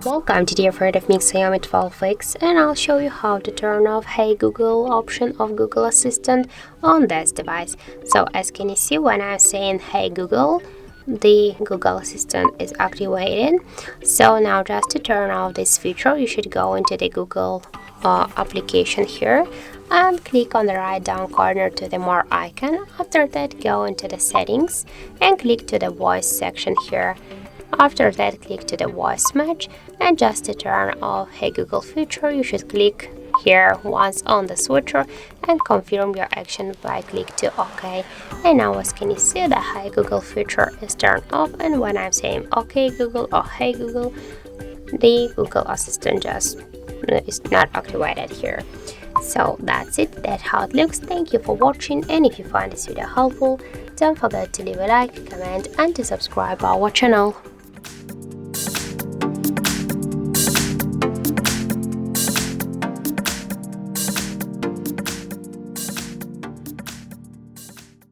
Welcome to the effort of XIAOMI 12X, and I'll show you how to turn off Hey Google option of Google Assistant on this device. So as can you see, when I'm saying Hey Google, the Google Assistant is activated. So now just to turn off this feature, you should go into the Google application here and click on the right down corner to the more icon. After that, go into the settings and click to the voice section here. After that, click to the voice match, and just to turn off Hey Google feature, you should click here once on the switcher and confirm your action by click to OK. And now as can you see, the Hey Google feature is turned off, and when I'm saying OK Google or Hey Google, the Google Assistant just is not activated here. So that's it, that's how it looks. Thank you for watching, and if you find this video helpful, don't forget to leave a like, comment and to subscribe our channel.